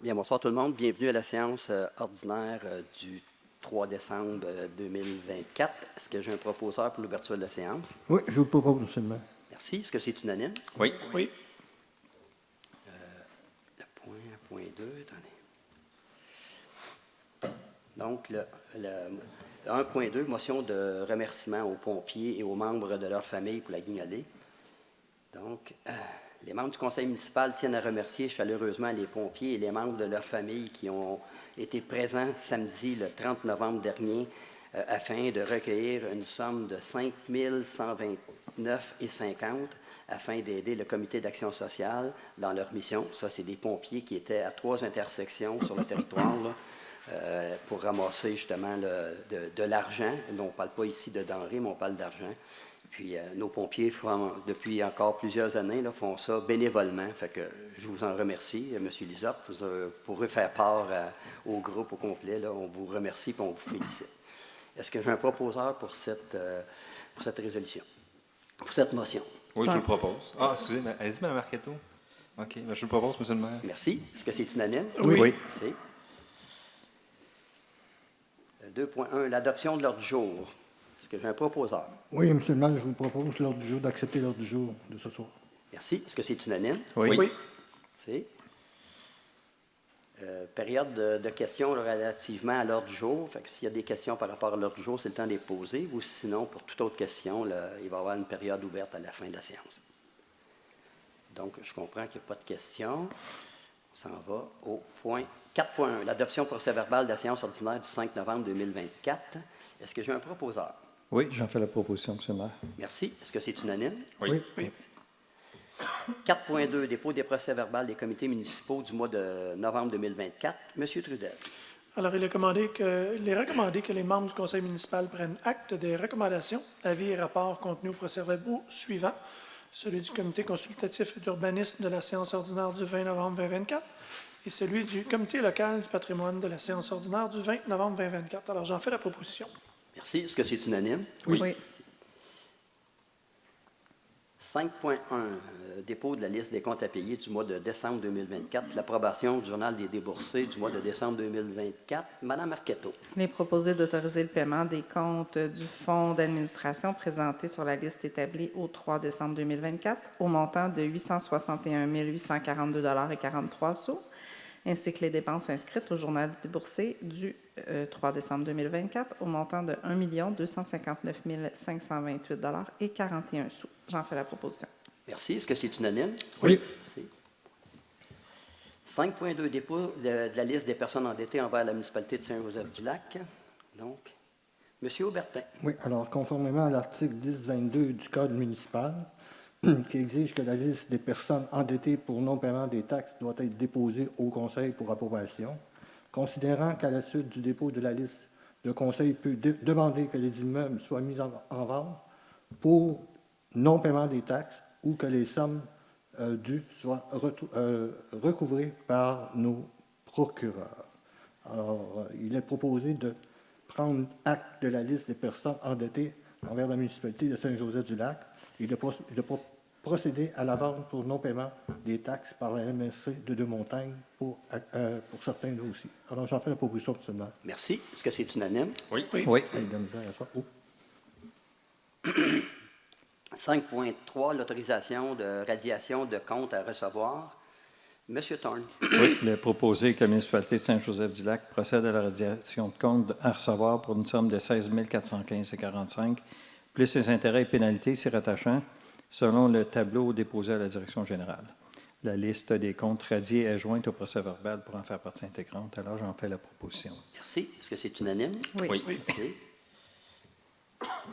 Bien, bonsoir tout le monde. Bienvenue à la séance ordinaire du 3 décembre 2024. Est-ce que j'ai un proposeur pour l'ouverture de la séance? Oui, je vous le propose seulement. Merci. Est-ce que c'est unanime? Oui. Oui. Le point 2, attendez. Donc, le 1.2, motion de remerciement aux pompiers et aux membres de leur famille pour la guignolée. Donc, les membres du conseil municipal tiennent à remercier chaleureusement les pompiers et les membres de leur famille qui ont été présents samedi, le 30 novembre dernier, afin de recueillir une somme de 5 129,50 afin d'aider le comité d'action sociale dans leur mission. Ça, c'est des pompiers qui étaient à 3 intersections sur le territoire là, pour ramasser justement de l'argent. On ne parle pas ici de denrées, mais on parle d'argent. Puis nos pompiers, depuis encore plusieurs années, là, font ça bénévolement. Fait que je vous en remercie, M. Lisotte, pour faire part au groupe au complet. Là, on vous remercie et on vous félicite. Est-ce que j'ai un proposeur pour cette résolution, pour cette motion? Oui, je le propose. Ah, excusez, allez-y, Mme Marchetto. OK, ben, je le propose, M. le maire. Merci. Est-ce que c'est unanime? Oui. Merci. 2.1, l'adoption de l'ordre du jour. Est-ce que j'ai un proposeur? Oui, M. le maire, je vous propose l'ordre du jour, d'accepter l'ordre du jour de ce soir. Merci. Est-ce que c'est unanime? Oui. Oui. Merci. Période de questions relativement à l'ordre du jour. Fait que s'il y a des questions par rapport à l'ordre du jour, c'est le temps de les poser. Ou sinon, pour toute autre question, là, il va y avoir une période ouverte à la fin de la séance. Donc, je comprends qu'il n'y a pas de questions. On s'en va au point 4.1, l'adoption procès-verbal de la séance ordinaire du 5 novembre 2024. Est-ce que j'ai un proposeur? Oui, j'en fais la proposition, M. le maire. Merci. Est-ce que c'est unanime? Oui. Oui. 4.2, dépôt des procès-verbal des comités municipaux du mois de novembre 2024. Monsieur Trudel. Alors, il est recommandé que les membres du conseil municipal prennent acte des recommandations, avis et rapports contenus au procès-verbal suivant, celui du comité consultatif d'urbanisme de la séance ordinaire du 20 novembre 2024 et celui du comité local du patrimoine de la séance ordinaire du 20 novembre 2024. Alors, j'en fais la proposition. Merci. Est-ce que c'est unanime? Oui. 5.1, dépôt de la liste des comptes à payer du mois de décembre 2024, l'approbation du journal des déboursés du mois de décembre 2024. Madame Marchetto. Il est proposé d'autoriser le paiement des comptes du fonds d'administration présentés sur la liste établie au 3 décembre 2024 au montant de 861 842,43 $, ainsi que les dépenses inscrites au journal des déboursés du 3 décembre 2024 au montant de 1 259 528,41 $. J'en fais la proposition. Merci. Est-ce que c'est unanime? Oui. Merci. 5.2, dépôt de la liste des personnes endettées envers la municipalité de Saint-Joseph-du-Lac. Donc, M. Aubertin. Oui, alors, conformément à l'article 1022 du Code municipal, qui exige que la liste des personnes endettées pour non-paiement des taxes doit être déposée au Conseil pour approbation, considérant qu'à la suite du dépôt de la liste, le Conseil peut demander que les immeubles soient mis en vente pour non-paiement des taxes ou que les sommes dues soient recouvrées par nos procureurs. Alors, il est proposé de prendre acte de la liste des personnes endettées envers la municipalité de Saint-Joseph-du-Lac et de procéder à la vente pour non-paiement des taxes par la MSC de Deux-Montagnes pour certains dossiers. Alors, j'en fais la proposition seulement. Merci. Est-ce que c'est unanime? Oui. Oui. 5.3, l'autorisation de radiation de comptes à recevoir. M. Thorne. Oui, il est proposé que la municipalité de Saint-Joseph-du-Lac procède à la radiation de compte à recevoir pour une somme de 16 415,45 $, plus les intérêts et pénalités s'y rattachant, selon le tableau déposé à la direction générale. La liste des comptes radiés est jointe au procès-verbal pour en faire partie intégrante. Alors, j'en fais la proposition. Merci. Est-ce que c'est unanime? Oui. Merci.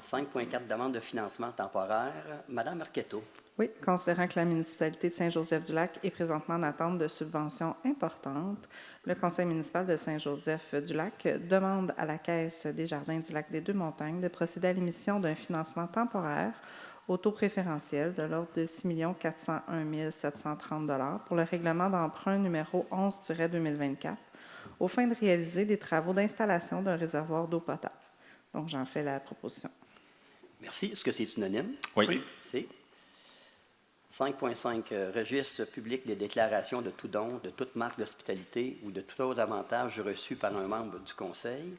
5.4, demande de financement temporaire. Madame Marchetto. Oui, considérant que la municipalité de Saint-Joseph-du-Lac est présentement en attente de subventions importantes, le conseil municipal de Saint-Joseph-du-Lac demande à la Caisse des jardins du lac des Deux-Montagnes de procéder à l'émission d'un financement temporaire au taux préférentiel de l'ordre de 6 401 730 $ pour le règlement d'emprunt numéro 11-2024 aux fins de réaliser des travaux d'installation d'un réservoir d'eau potable. Donc, j'en fais la proposition. Merci. Est-ce que c'est unanime? Oui. Merci. 5.5, registre public des déclarations de tout don, de toute marque d'hospitalité ou de tout autre avantage reçu par un membre du Conseil.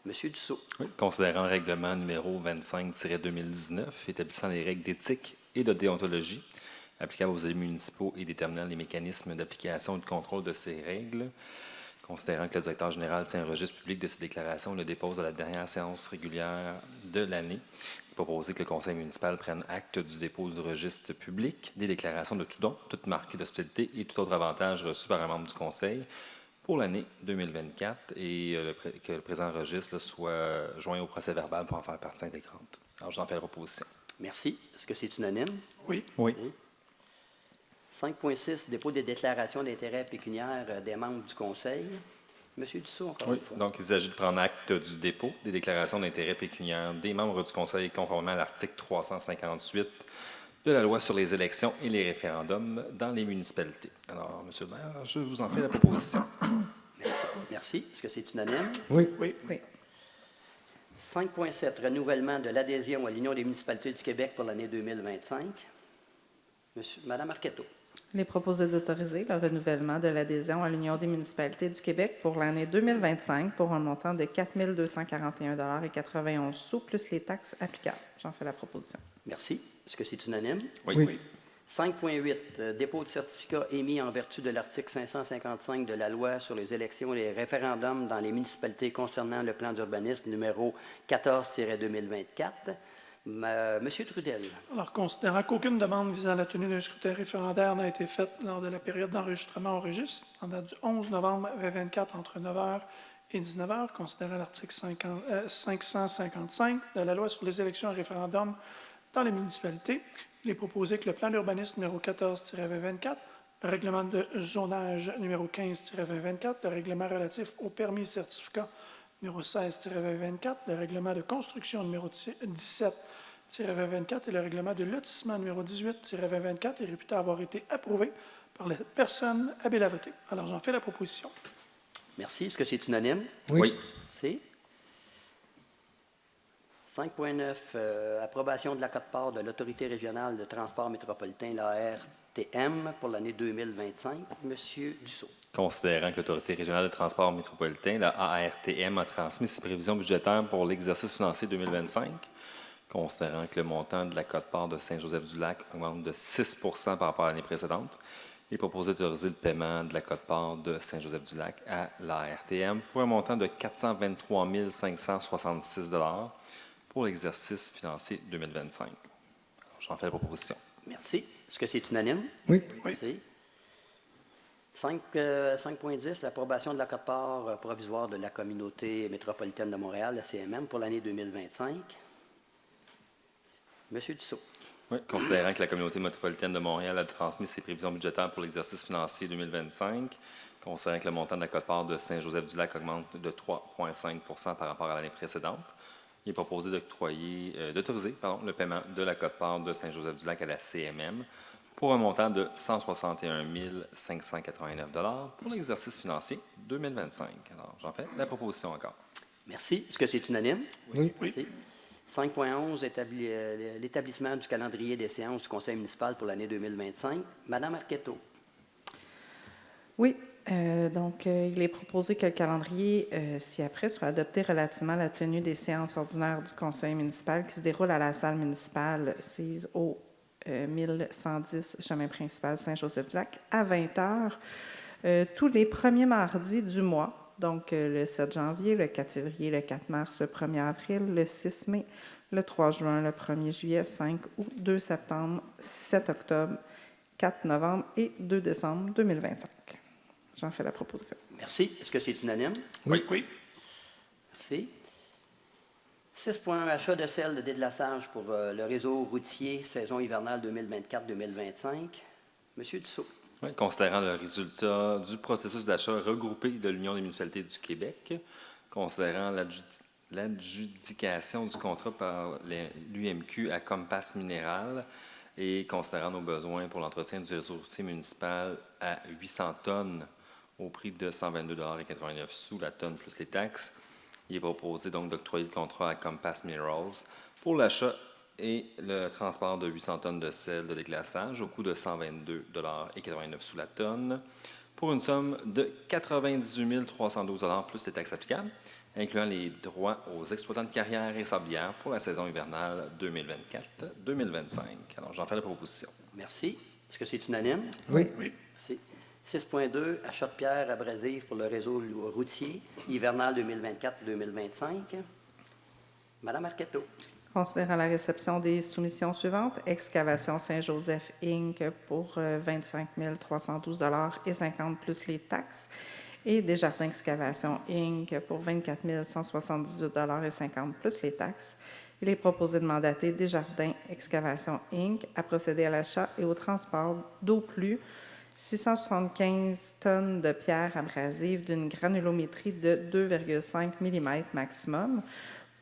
Monsieur Dussault. Oui, considérant le règlement numéro 25-2019, établissant les règles d'éthique et de déontologie applicables aux élus municipaux et déterminant les mécanismes d'application et de contrôle de ces règles, considérant que le directeur général tient un registre public de ces déclarations et le dépose à la dernière séance régulière de l'année, proposer que le conseil municipal prenne acte du dépôt du registre public des déclarations de tout don, toute marque d'hospitalité et tout autre avantage reçu par un membre du conseil pour l'année 2024 et que le présent registre soit joint au procès-verbal pour en faire partie intégrante. Alors, j'en fais la proposition. Merci. Est-ce que c'est unanime? Oui. Oui. 5.6, dépôt des déclarations d'intérêt pécuniaire des membres du Conseil. Monsieur Dussault, encore Oui, une fois. donc il s'agit de prendre acte du dépôt des déclarations d'intérêt pécuniaire des membres du Conseil conformément à l'article 358 de la loi sur les élections et les référendums dans les municipalités. Alors, Monsieur le maire, je vous en fais la proposition. Merci. Est-ce que c'est unanime? Oui. Oui. Oui. 5.7, renouvellement de l'adhésion à l'Union des municipalités du Québec pour l'année 2025. Madame Arquetteau. Il est proposé d'autoriser le renouvellement de l'adhésion à l'Union des municipalités du Québec pour l'année 2025 pour un montant de 4 241,91 $ plus les taxes applicables. J'en fais la proposition. Merci. Est-ce que c'est unanime? Oui. 5.8, dépôt de certificat émis en vertu de l'article 555 de la loi sur les élections et les référendums dans les municipalités concernant le plan d'urbanisme numéro 14-2024. Monsieur Trudel. Alors, considérant qu'aucune demande visant à la tenue d'un scrutin référendaire n'a été faite lors de la période d'enregistrement au registre, en date du 11 novembre 2024 entre 9h et 19h, considérant l'article 555 de la loi sur les élections et référendums dans les municipalités, il est proposé que le plan d'urbanisme numéro 14-2024, le règlement de zonage numéro 15-2024, le règlement relatif au permis et certificat numéro 16-2024, le règlement de construction numéro 17-2024 et le règlement de lotissement numéro 18-2024 est réputé avoir été approuvé par la personne habile à voter. Alors, j'en fais la proposition. Merci. Est-ce que c'est unanime? Oui. C'est 5.9, approbation de la quote-part de l'Autorité régionale de transport métropolitain, l'ARTM, pour l'année 2025. Monsieur Dussault. Considérant que l'Autorité régionale de transport métropolitain, la ARTM, a transmis ses prévisions budgétaires pour l'exercice financier 2025, considérant que le montant de la quote-part de Saint-Joseph-du-Lac augmente de 6 par rapport à l'année précédente, il est proposé d'autoriser le paiement de la quote-part de Saint-Joseph-du-Lac à l'ARTM pour un montant de 423 566 $ pour l'exercice financier 2025. Alors, j'en fais la proposition. Merci. Est-ce que c'est unanime? Oui. Oui. C'est 5.10, approbation de la quote-part provisoire de la communauté métropolitaine de Montréal, la CMM, pour l'année 2025. Monsieur Dussault. Oui, considérant que la communauté métropolitaine de Montréal a transmis ses prévisions budgétaires pour l'exercice financier 2025, considérant que le montant de la quote-part de Saint-Joseph-du-Lac augmente de 3,5 par rapport à l'année précédente, il est proposé d'autoriser le paiement de la quote-part de Saint-Joseph-du-Lac à la CMM pour un montant de 161 589 $ pour l'exercice financier 2025. Alors, j'en fais la proposition encore. Merci. Est-ce que c'est unanime? Oui. Oui. C'est 5.11, l'établissement du calendrier des séances du conseil municipal pour l'année 2025. Madame Arquetteau. Oui. Il est proposé que le calendrier ci-après soit adopté relativement à la tenue des séances ordinaires du conseil municipal qui se déroulent à la salle municipale sise au 1110 chemin principal Saint-Joseph-du-Lac à 20h tous les premiers mardis du mois. Donc, le 7 janvier, le 4 février, le 4 mars, le 1er avril, le 6 mai, le 3 juin, le 1er juillet, 5 août, 2 septembre, 7 octobre, 4 novembre et 2 décembre 2025. J'en fais la proposition. Merci. Est-ce que c'est unanime? Oui. Oui. Merci. 6.1, achat de sel de déglaçage pour le réseau routier saison hivernale 2024-2025. Monsieur Dussault. Oui, considérant le résultat du processus d'achat regroupé de l'Union des municipalités du Québec, considérant l'adjudication du contrat par l'UMQ à Compass Minéral et considérant nos besoins pour l'entretien du réseau routier municipal à 800 tonnes au prix de 122,89 $, la tonne plus les taxes, il est proposé donc d'octroyer le contrat à Compass Minerals pour l'achat et le transport de 800 tonnes de sel de déglaçage au coût de 122,89 sous la tonne pour une somme de 98 312 plus les taxes applicables, incluant les droits aux exploitants de carrière et sablières pour la saison hivernale 2024-2025. Alors, j'en fais la proposition. Merci. Est-ce que c'est unanime? Oui. Merci. 6.2, achat de pierres abrasives pour le réseau routier hivernal 2024-2025. Madame Arquetto. Considérant la réception des soumissions suivantes, Excavation Saint-Joseph Inc. pour 25 312,50 plus les taxes et Desjardins Excavation Inc. pour 24 178,50 plus les taxes. Il est proposé de mandater Desjardins Excavation Inc. à procéder à l'achat et au transport d'au plus 675 tonnes de pierres abrasives d'une granulométrie de 2,5 mm maximum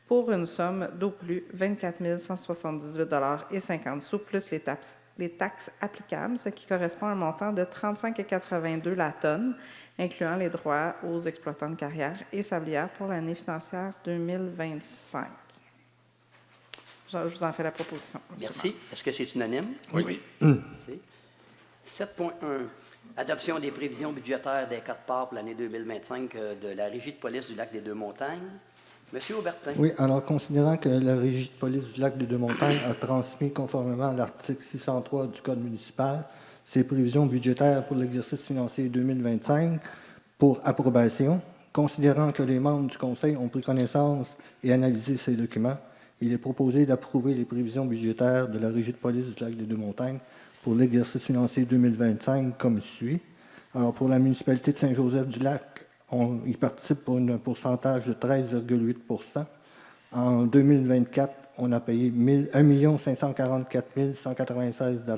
pour une somme d'au plus 24 178,50 plus les taxes applicables, ce qui correspond à un montant de 35,82 la tonne, incluant les droits aux exploitants de carrière et sablières pour l'année financière 2025. Je vous en fais la proposition. Merci. Est-ce que c'est unanime? Oui. Merci. 7.1, adoption des prévisions budgétaires des quatre parts pour l'année 2025 de la Régie de police du Lac-des-Deux-Montagnes. Monsieur Aubertin. Oui, alors considérant que la Régie de police du Lac-des-Deux-Montagnes a transmis conformément à l'article 603 du Code municipal ses prévisions budgétaires pour l'exercice financier 2025 pour approbation, considérant que les membres du Conseil ont pris connaissance et analysé ces documents, il est proposé d'approuver les prévisions budgétaires de la Régie de police du Lac-des-Deux-Montagnes pour l'exercice financier 2025 comme suit. Alors, pour la municipalité de Saint-Joseph-du-Lac, il participe pour un pourcentage de 13,8 %. En 2024, on a payé 1 544 196 $.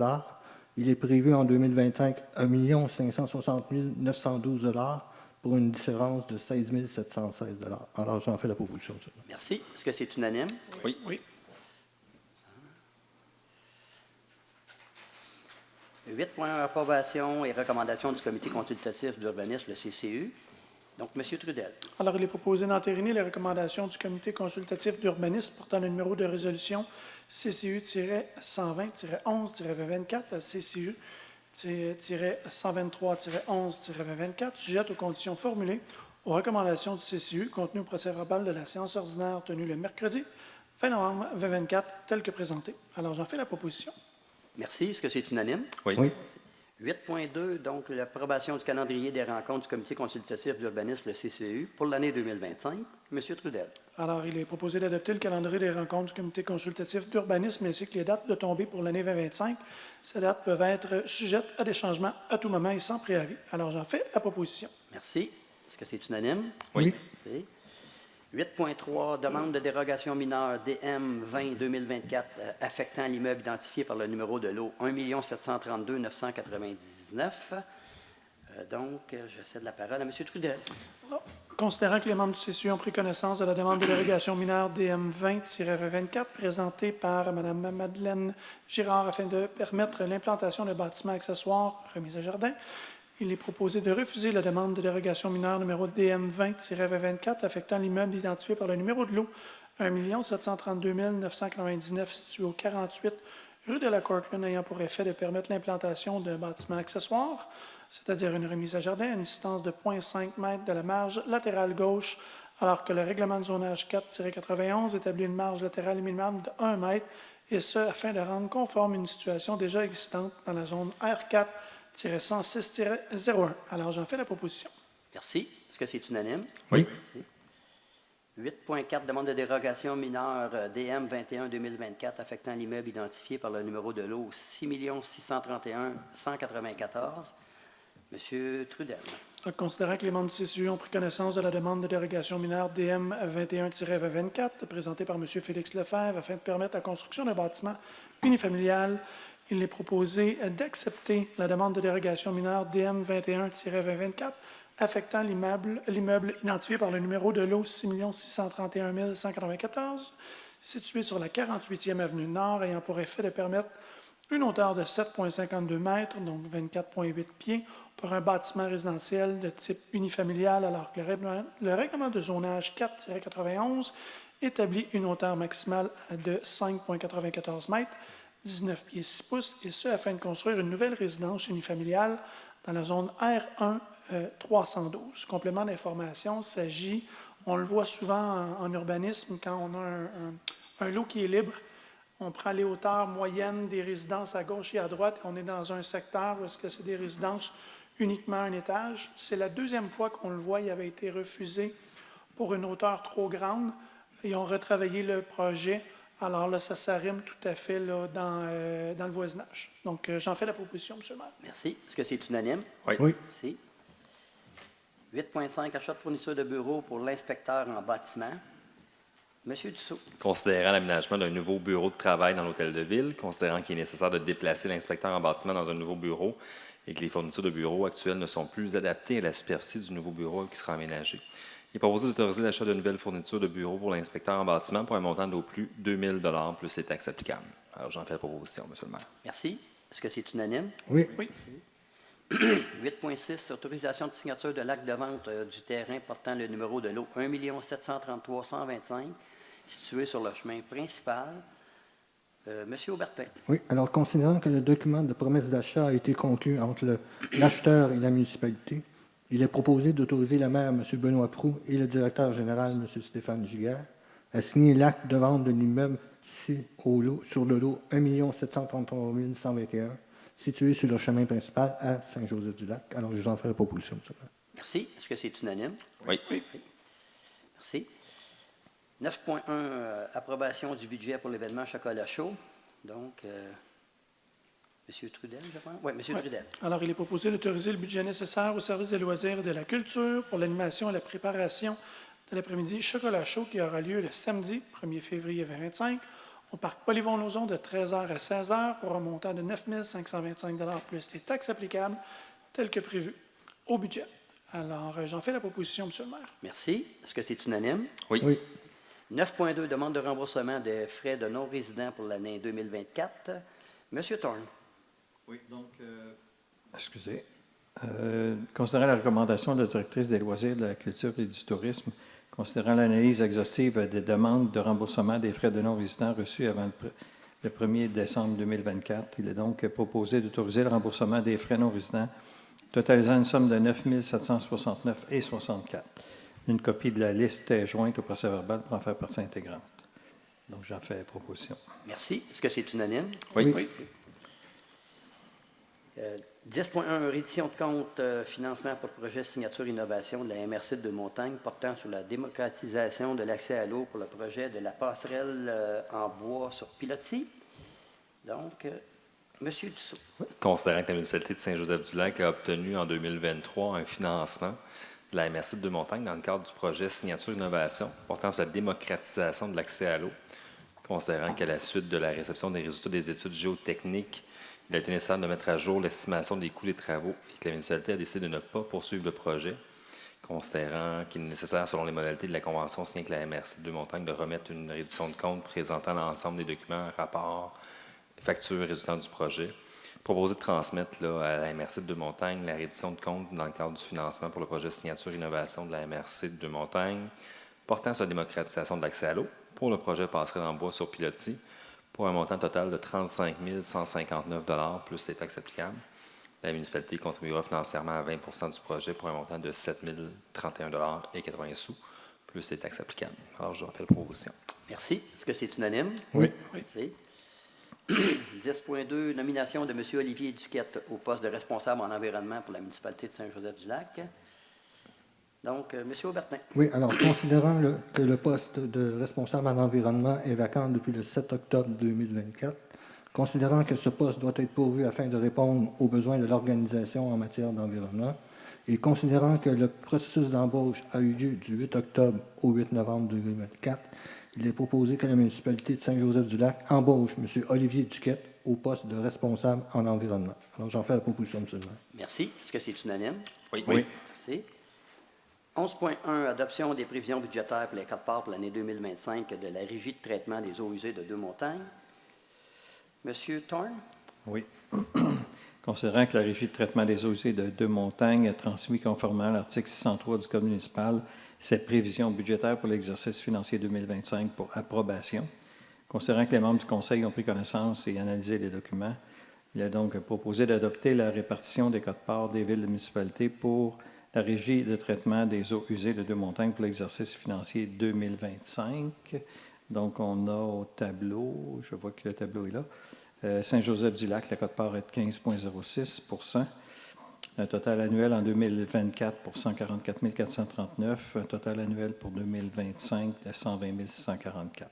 Il est prévu en 2025 1 560 912 $ pour une différence de 16 716 $. Alors, j'en fais la proposition. Merci. Est-ce que c'est unanime? Oui. Oui. 8.1, approbation et recommandation du Comité consultatif d'urbanisme, le CCU. Donc, M. Trudel. Alors, il est proposé d'entériner les recommandations du Comité consultatif d'urbanisme portant le numéro de résolution CCU-120-11-2024 à CCU-123-11-2024, sujette aux conditions formulées aux recommandations du CCU contenues au procès-verbal de la séance ordinaire tenue le mercredi 20 novembre 2024, telle que présentée. Alors, j'en fais la proposition. Merci. Est-ce que c'est unanime? Oui. 8.2, donc l'approbation du calendrier des rencontres du Comité consultatif d'urbanisme, le CCU, pour l'année 2025. M. Trudel. Alors, il est proposé d'adopter le calendrier des rencontres du Comité consultatif d'urbanisme ainsi que les dates de tombée pour l'année 2025. Ces dates peuvent être sujettes à des changements à tout moment et sans préavis. Alors, j'en fais la proposition. Merci. Est-ce que c'est unanime? Oui. Merci. 8.3, demande de dérogation mineure DM 20-2024 affectant l'immeuble identifié par le numéro de lot 1 732 999. Donc, je cède la parole à M. Trudel. Considérant que les membres du CCU ont pris connaissance de la demande de dérogation mineure DM 20-24 présentée par Mme Madeleine Girard afin de permettre l'implantation de bâtiments accessoires remis à jardin, il est proposé de refuser la demande de dérogation mineure numéro DM 20-24 affectant l'immeuble identifié par le numéro de lot 1 732 999 situé au 48 rue de la Cortland ayant pour effet de permettre l'implantation d'un bâtiment accessoire, c'est-à-dire une remise à jardin à une distance de 0,5 m de la marge latérale gauche, alors que le règlement de zonage 4-91 établit une marge latérale minimum de 1 m, et ce, afin de rendre conforme une situation déjà existante dans la zone R4-106-01. Alors, j'en fais la proposition. Merci. Est-ce que c'est unanime? Oui. 8.4, demande de dérogation mineure DM 21-2024 affectant l'immeuble identifié par le numéro de lot 6 631 194. M. Trudel. Considérant que les membres du CCU ont pris connaissance de la demande de dérogation mineure DM 21-24 présentée par M. Félix Lefebvre afin de permettre la construction d'un bâtiment unifamilial, il est proposé d'accepter la demande de dérogation mineure DM 21-2024 affectant l'immeuble identifié par le numéro de lot 6 631 194, situé sur la 48e avenue Nord, ayant pour effet de permettre une hauteur de 7,52 mètres, donc 24,8 pieds, pour un bâtiment résidentiel de type unifamilial, alors que le règlement de zonage 4-91 établit une hauteur maximale de 5,94 mètres, 19 pieds 6 pouces, et ce afin de construire une nouvelle résidence unifamiliale dans la zone R1 312. Complément d'information, s'agit, on le voit souvent en urbanisme, quand on a un lot qui est libre, on prend les hauteurs moyennes des résidences à gauche et à droite, et on est dans un secteur où est-ce que c'est des résidences uniquement un étage. C'est la deuxième fois qu'on le voit, il avait été refusé pour une hauteur trop grande. Ils ont retravaillé le projet. Alors là, ça s'arrime tout à fait là, dans le voisinage. Donc, j'en fais la proposition, M. le maire. Merci. Est-ce que c'est unanime? Oui. Oui. Merci. 8.5, achat de fourniture de bureau pour l'inspecteur en bâtiment. Monsieur Dussault. Considérant l'aménagement d'un nouveau bureau de travail dans l'hôtel de ville, considérant qu'il est nécessaire de déplacer l'inspecteur en bâtiment dans un nouveau bureau et que les fournitures de bureau actuelles ne sont plus adaptées à la superficie du nouveau bureau qui sera aménagé. Il est proposé d'autoriser l'achat de nouvelles fournitures de bureau pour l'inspecteur en bâtiment pour un montant d'au plus 2 000 $ plus les taxes applicables. Alors, j'en fais la proposition, M. le maire. Merci. Est-ce que c'est unanime? Oui. Oui. 8.6, autorisation de signature de l'acte de vente du terrain portant le numéro de lot 1 733 125, situé sur le chemin principal. Monsieur Aubertin. Oui. Alors, considérant que le document de promesse d'achat a été conclu entre l'acheteur et la municipalité, il est proposé d'autoriser le maire, M. Benoît Proulx, et le directeur général, M. Stéphane Giguère, à signer l'acte de vente de l'immeuble sur le lot 1 733 121, situé sur le chemin principal à Saint-Joseph-du-Lac. Alors, je vous en ferai la proposition, M. le maire. Merci. Est-ce que c'est unanime? Oui. Merci. 9.1, approbation du budget pour l'événement Chocolat Chaud. Donc, M. Trudel, je pense? Oui, M. Trudel. Alors, il est proposé d'autoriser le budget nécessaire au service des loisirs et de la culture pour l'animation et la préparation de l'après-midi Chocolat Chaud qui aura lieu le samedi 1er février 2025 au parc Polyvon-Lauzon de 13h à 16h pour un montant de 9 525 $ plus les taxes applicables telles que prévues au budget. Alors, j'en fais la proposition, M. le maire. Merci. Est-ce que c'est unanime? Oui. Oui. 9.2, demande de remboursement des frais de non-résidents pour l'année 2024. Monsieur Thorne. Oui, donc, excusez. Considérant la recommandation de la directrice des loisirs, de la culture et du tourisme, considérant l'analyse exhaustive des demandes de remboursement des frais de non-résidents reçus avant le 1er décembre 2024, il est donc proposé d'autoriser le remboursement des frais non-résidents totalisant une somme de 9 769,64 $. Une copie de la liste est jointe au procès-verbal pour en faire partie intégrante. Donc, j'en fais proposition. Merci. Est-ce que c'est unanime? Oui. 10.1, reddition de compte, financement pour le projet signature innovation de la MRC de Montagne portant sur la démocratisation de l'accès à l'eau pour le projet de la passerelle en bois sur pilotis. Donc, M. Dussault. Considérant que la municipalité de Saint-Joseph-du-Lac a obtenu en 2023 un financement de la MRC de Montagne dans le cadre du projet Signature Innovation portant sur la démocratisation de l'accès à l'eau, considérant qu'à la suite de la réception des résultats des études géotechniques, il a été nécessaire de mettre à jour l'estimation des coûts des travaux et que la municipalité a décidé de ne pas poursuivre le projet, considérant qu'il est nécessaire, selon les modalités de la convention signée avec la MRC de Montagne, de remettre une reddition de compte présentant l'ensemble des documents, rapports, factures résultant du projet. Proposer de transmettre là, à la MRC de Montagne la reddition de compte dans le cadre du financement pour le projet Signature Innovation de la MRC de Montagne portant sur la démocratisation de l'accès à l'eau pour le projet Passerelle en bois sur pilotis pour un montant total de 35 159 $ plus les taxes applicables. La municipalité contribuera financièrement à 20 % du projet pour un montant de 7 031 $ et 80 sous plus les taxes applicables. Alors, je rappelle la proposition. Merci. Est-ce que c'est unanime? Oui. Merci. 10.2, nomination de M. Olivier Duquette au poste de responsable en environnement pour la municipalité de Saint-Joseph-du-Lac. Donc, M. Aubertin. Oui, alors, considérant que le poste de responsable en environnement est vacant depuis le 7 octobre 2024, considérant que ce poste doit être pourvu afin de répondre aux besoins de l'organisation en matière d'environnement, et considérant que le processus d'embauche a eu lieu du 8 octobre au 8 novembre 2024, il est proposé que la municipalité de Saint-Joseph-du-Lac embauche M. Olivier Duquette au poste de responsable en environnement. Alors, j'en fais la proposition, M. le maire. Merci. Est-ce que c'est unanime? Oui. Merci. 11.1, adoption des prévisions budgétaires pour les 4 parts pour l'année 2025 de la Régie de traitement des eaux usées de Deux-Montagnes. Monsieur Thorne. Oui. Considérant que la Régie de traitement des eaux usées de Deux-Montagnes a transmis conformément à l'article 603 du Code municipal cette prévision budgétaire pour l'exercice financier 2025 pour approbation. Considérant que les membres du Conseil ont pris connaissance et analysé les documents, il est donc proposé d'adopter la répartition des quotes-parts des villes et municipalités pour la régie de traitement des eaux usées de Deux-Montagnes pour l'exercice financier 2025. Donc, on a au tableau, je vois que le tableau est là, Saint-Joseph-du-Lac, la quote-part est de 15,06 %. Un total annuel en 2024 pour 144 439, un total annuel pour 2025 de 120 644.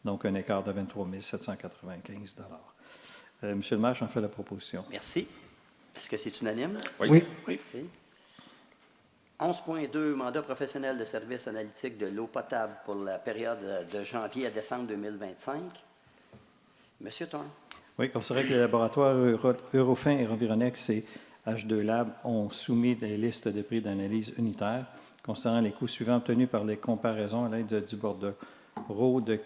Donc, un écart de 23 795 Monsieur le maire, j'en fais la proposition. Merci. Est-ce que c'est unanime? Oui. Merci. 11.2, mandat professionnel de service analytique de l'eau potable pour la période de janvier à décembre 2025. Monsieur Thorne. Oui, considérant que les laboratoires Eurofin et Environex et H2 Lab ont soumis des listes de prix d'analyse unitaire concernant les coûts suivants obtenus par les comparaisons à l'aide du bordereau de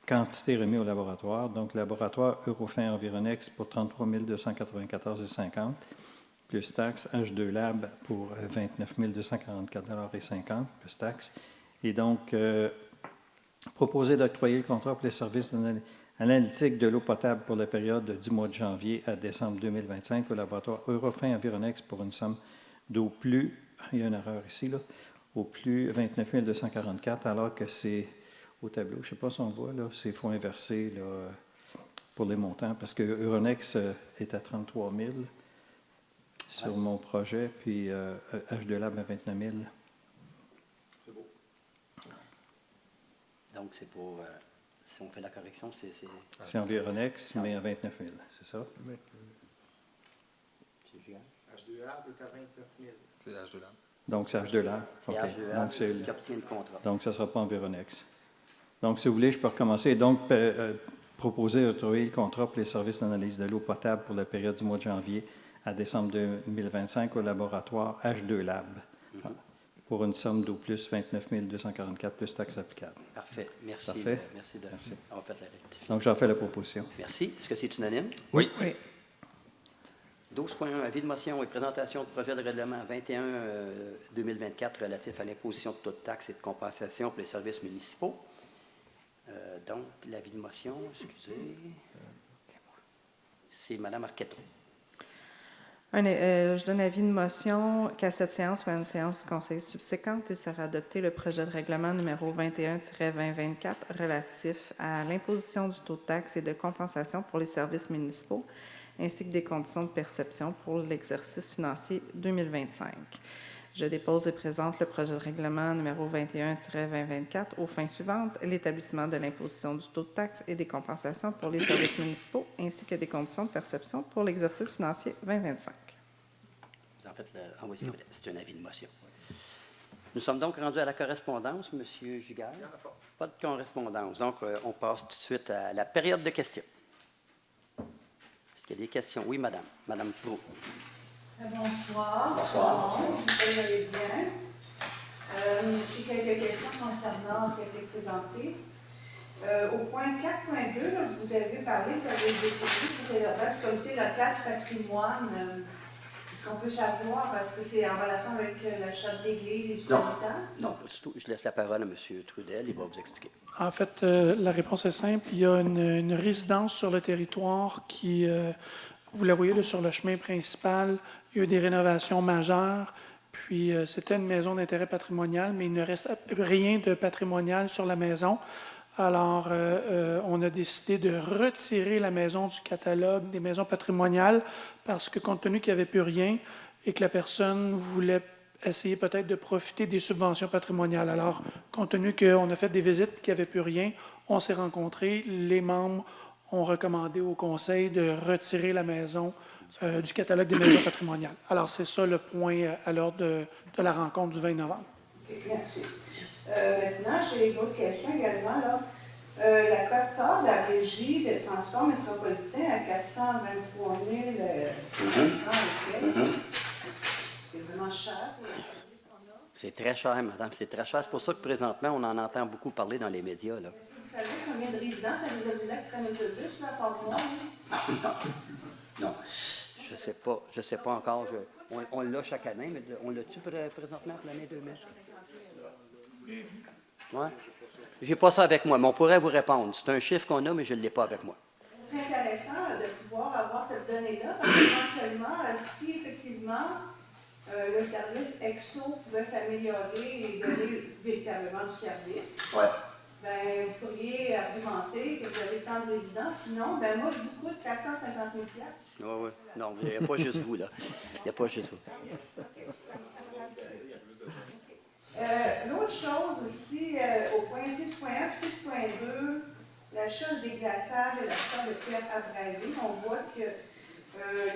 quantité remis au laboratoire. Donc, laboratoire Eurofin et Environex pour 33 294,50 plus taxes, H2 Lab pour 29 244,50 plus taxes. Et donc, proposer d'octroyer le contrat pour les services analytiques de l'eau potable pour la période du mois de janvier à décembre 2025 au laboratoire Eurofin Environex pour une somme d'au plus, il y a une erreur ici, là, au plus 29 244, alors que c'est au tableau, je ne sais pas si on le voit, là, c'est faut inverser là, pour les montants, parce que Euronex est à 33 000 sur mon projet, puis H2 Lab à 29 000. C'est beau. Donc, c'est pour, si on fait la correction, c'est... C'est Environex, mais à 29 000, c'est ça? H2A est à 29 000. C'est H2 Lab. Donc, c'est H2 Lab. C'est OK. H2A Donc, c'est qui obtient le contrat. Donc, ça ne sera pas Environex. Donc, si vous voulez, je peux recommencer. Donc, proposer d'octroyer le contrat pour les services d'analyse de l'eau potable pour la période du mois de janvier à décembre 2025 au laboratoire H2 Lab pour une somme d'au plus 29 244 plus taxes applicables. Parfait. Merci. Parfait. Merci Merci. d'avoir fait la rectification. Donc, j'en fais la proposition. Merci. Est-ce que c'est unanime? Oui. 12.1, avis de motion et présentation de projet de règlement 21-2024 relatif à l'imposition de toute taxe et de compensation pour les services municipaux. Donc, l'avis de motion, excusez. C'est Mme Arquetto. Je donne avis de motion qu'à cette séance ou à une séance du Conseil subséquente, il sera adopté le projet de règlement numéro 21-2024 relatif à l'imposition du taux de taxe et de compensation pour les services municipaux, ainsi que des conditions de perception pour l'exercice financier 2025. Je dépose et présente le projet de règlement numéro 21-2024 aux fins suivantes: l'établissement de l'imposition du taux de taxe et des compensations pour les services municipaux, ainsi que des conditions de perception pour l'exercice financier 2025. En fait, oui, c'est vrai, c'est un avis de motion. Nous sommes donc rendus à la correspondance, M. Giguère. Pas de correspondance. Donc, on passe tout de suite à la période de questions. Est-ce qu'il y a des questions? Oui, madame. Madame Proulx. Bonsoir. Bonsoir. Vous allez bien. J'ai quelques questions concernant ce qui a été présenté. Au point 4.2, vous avez parlé, vous avez déposé pour le comité local du patrimoine. Est-ce qu'on peut savoir, est-ce que c'est en relation avec la charte d'église et du comité? Non, pas du tout. Je laisse la parole à M. Trudel. Il va vous expliquer. En fait, la réponse est simple. Il y a une résidence sur le territoire qui, vous la voyez là, sur le chemin principal, il y a eu des rénovations majeures. Puis, c'était une maison d'intérêt patrimonial, mais il ne reste rien de patrimonial sur la maison. Alors, on a décidé de retirer la maison du catalogue des maisons patrimoniales parce que, compte tenu qu'il n'y avait plus rien et que la personne voulait essayer peut-être de profiter des subventions patrimoniales. Alors, compte tenu qu'on a fait des visites et qu'il n'y avait plus rien, on s'est rencontrés. Les membres ont recommandé au conseil de retirer la maison du catalogue des maisons patrimoniales. Alors, c'est ça le point à l'ordre de la rencontre du 20 novembre. Okay, merci. Maintenant, j'ai une autre question également. Là. La quote-part de la régie de transport métropolitain à 423 000 c'est vraiment cher pour les services qu'on a. C'est très cher, madame. C'est très cher. C'est pour ça que présentement, on en entend beaucoup parler dans les médias. Là. Vous savez combien de résidents ça nous a donné qui prennent l'autobus, là, par mois? Non. Je sais pas encore. On l'a chaque année, mais on l'a-tu présentement pour l'année 2000? Ouais. J'ai pas ça avec moi, mais on pourrait vous répondre. C'est un chiffre qu'on a, mais je ne l'ai pas avec moi. C'est intéressant de pouvoir avoir cette donnée-là, parce qu'éventuellement, si effectivement le service EXO pouvait s'améliorer et donner véritablement du service, Ouais. ben, vous pourriez argumenter que vous avez tant de résidents. Sinon, ben, moi, je vous coûte 450 000 $. Oui, oui. Non, il n'y a pas juste vous, là. Il n'y a pas juste vous. L'autre chose aussi, au point 6.1 et 6.2, la chose des glaçages et la chose de pierre abrasée, on voit que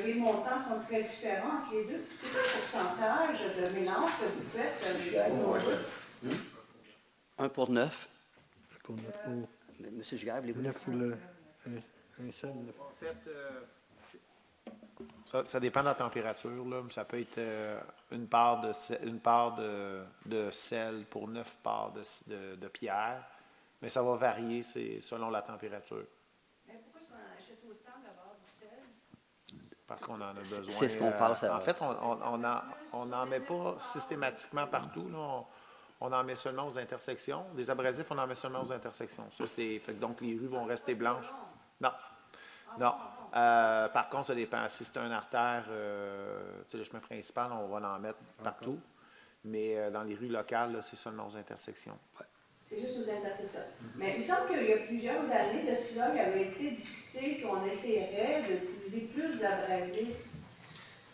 les montants sont très différents entre les deux. C'est quel pourcentage de mélange que vous faites? 1 pour 9. Pour notre Monsieur Giguère, voulez-vous 9 pour un seul. En fait, ça dépend de la température, là. Ça peut être une part de sel pour 9 parts de pierre, mais ça va varier selon la température. Mais pourquoi est-ce qu'on en achète autant d'abord du sel? Parce qu'on en a besoin. C'est ce qu'on pense. En fait, on n'en met pas systématiquement partout, là. On en met seulement aux intersections. Des abrasifs, on en met seulement aux intersections. Ça, fait que donc, les rues vont rester blanches. Non. Non. Par contre, ça dépend. Si c'est une artère, le chemin principal, on va en mettre partout. Mais dans les rues locales, là, c'est seulement aux intersections. C'est juste aux intersections. Mais il me semble qu'il y a plusieurs années de cela, il avait été discuté qu'on essaierait d'utiliser plus d'abrasifs,